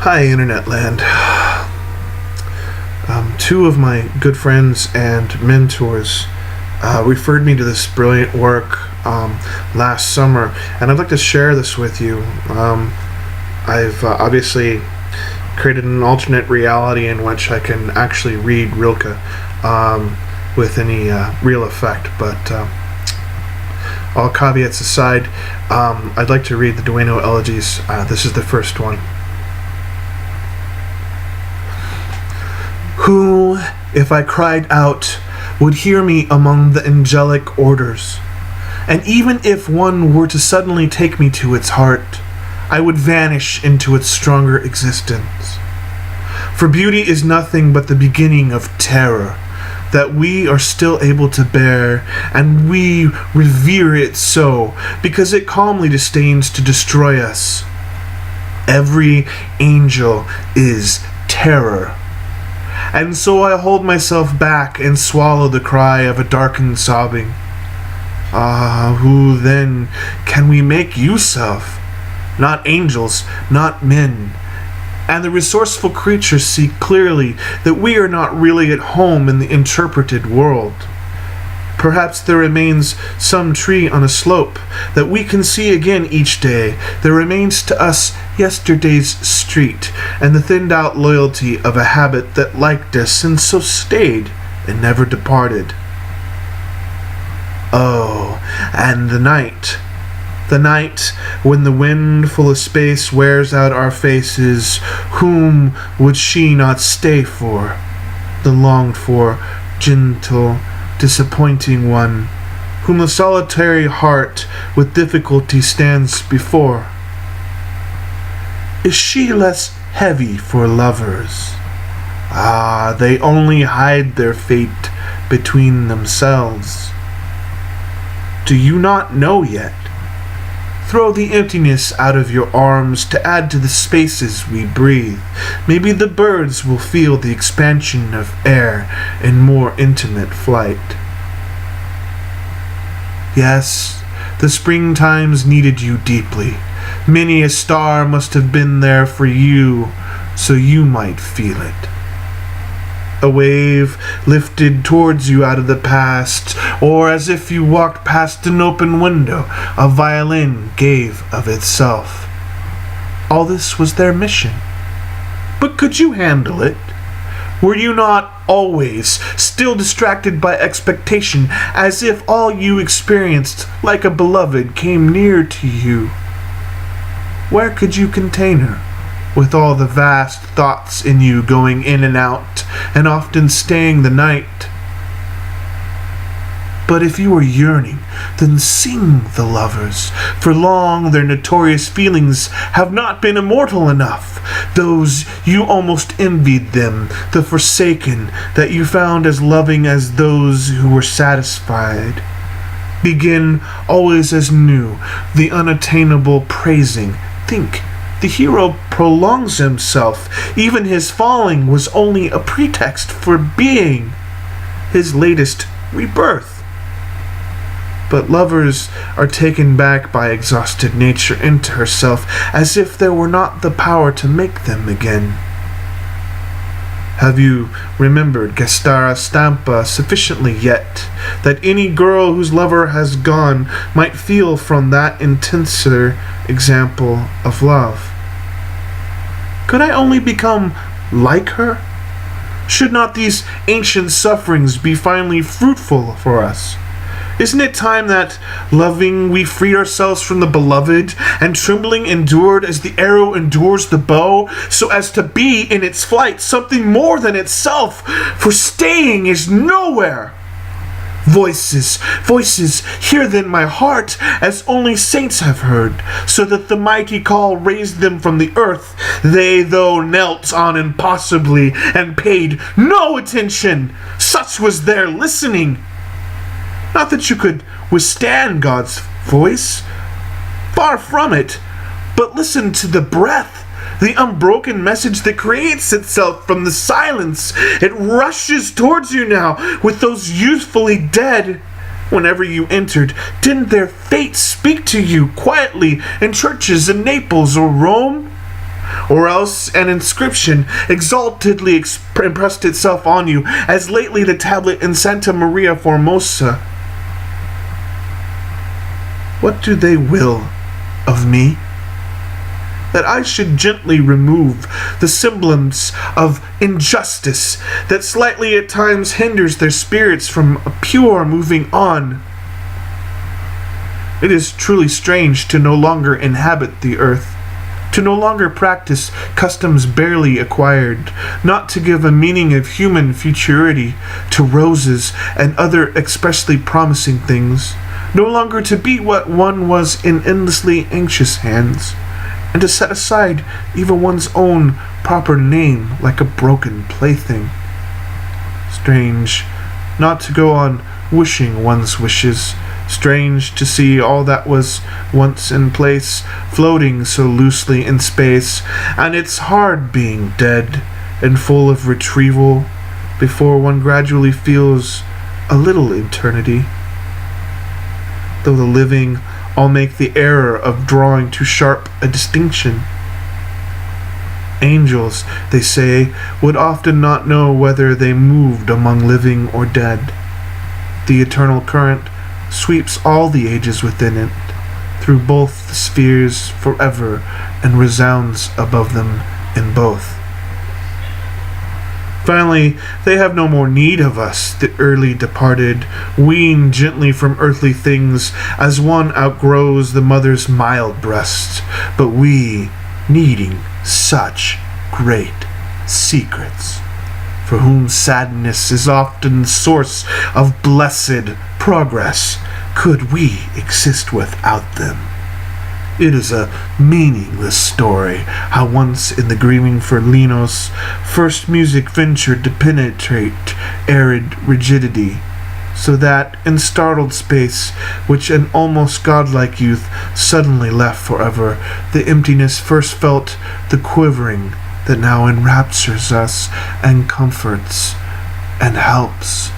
Hi, Internet Land. Two of my good friends and mentors referred me to this brilliant work last summer, and I'd like to share this with you. I've obviously created an alternate reality in which I can actually read Rilke with any real effect, but all caveats aside, I'd like to read the Duino Elegies. This is the first one. Who, if I cried out, would hear me among the angelic orders? And even if one were to suddenly take me to its heart, I would vanish into its stronger existence. For beauty is nothing but the beginning of terror that we are still able to bear, and we revere it so because it calmly disdains to destroy us. Every angel is terror. And so I hold myself back and swallow the cry of a darkened sobbing. Who then can we make use of? Not angels, not men. And the resourceful creatures see clearly that we are not really at home in the interpreted world. Perhaps there remains some tree on a slope that we can see again each day. There remains to us yesterday's street and the thinned-out loyalty of a habit that liked us and so stayed and never departed. Oh, and the night when the wind full of space wears out our faces, whom would she not stay for? The longed-for, gentle, disappointing one, whom the solitary heart with difficulty stands before. Is she less heavy for lovers? They only hide their fate between themselves. Do you not know yet? Throw the emptiness out of your arms to add to the spaces we breathe. Maybe the birds will feel the expansion of air in more intimate flight. Yes, the springtimes needed you deeply. Many a star must have been there for you, so you might feel it. A wave lifted towards you out of the past, or as if you walked past an open window, a violin gave of itself. All this was their mission. But could you handle it? Were you not always still distracted by expectation, as if all you experienced, like a beloved, came near to you? Where could you contain her, with all the vast thoughts in you going in and out, and often staying the night? But if you are yearning, then sing the lovers, for long their notorious feelings have not been immortal enough. Those you almost envied them, the forsaken that you found as loving as those who were satisfied. Begin always as new, the unattainable praising. Think, the hero prolongs himself. Even his falling was only a pretext for being, his latest rebirth. But lovers are taken back by exhausted nature into herself, as if there were not the power to make them again. Have you remembered Gestara Stampa sufficiently yet, that any girl whose lover has gone might feel from that intenser example of love? Could I only become like her? Should not these ancient sufferings be finally fruitful for us? Isn't it time that, loving, we freed ourselves from the beloved, and trembling endured as the arrow endures the bow, so as to be in its flight something more than itself, for staying is nowhere? Voices, hear then my heart, as only saints have heard, so that the mighty call raised them from the earth. They, though, knelt on impossibly, and paid no attention. Such was their listening. Not that you could withstand God's voice. Far from it. But listen to the breath, the unbroken message that creates itself from the silence. It rushes towards you now with those youthfully dead. Whenever you entered, didn't their fate speak to you quietly in churches in Naples or Rome? or else an inscription exaltedly impressed itself on you, as lately the tablet in Santa Maria Formosa. What do they will of me? That I should gently remove the semblance of injustice that slightly at times hinders their spirits from a pure moving on. It is truly strange to no longer inhabit the earth, to no longer practice customs barely acquired, not to give a meaning of human futurity to roses and other expressly promising things, no longer to be what one was in endlessly anxious hands, and to set aside even one's own proper name like a broken plaything. Strange not to go on wishing one's wishes, strange to see all that was once in place floating so loosely in space, and it's hard being dead and full of retrieval before one gradually feels a little eternity. Though the living all make the error of drawing too sharp a distinction. Angels, they say, would often not know whether they moved among living or dead. The eternal current sweeps all the ages within it, through both the spheres forever, and resounds above them in both. Finally, they have no more need of us, the early departed, wean gently from earthly things, as one outgrows the mother's mild breast, but we, needing such great secrets, for whom sadness is often source of blessed progress, could we exist without them? It is a meaningless story how once in the grieving for Linos, first music ventured to penetrate arid rigidity, so that in startled space, which an almost godlike youth suddenly left forever, the emptiness first felt the quivering that now enraptures us and comforts and helps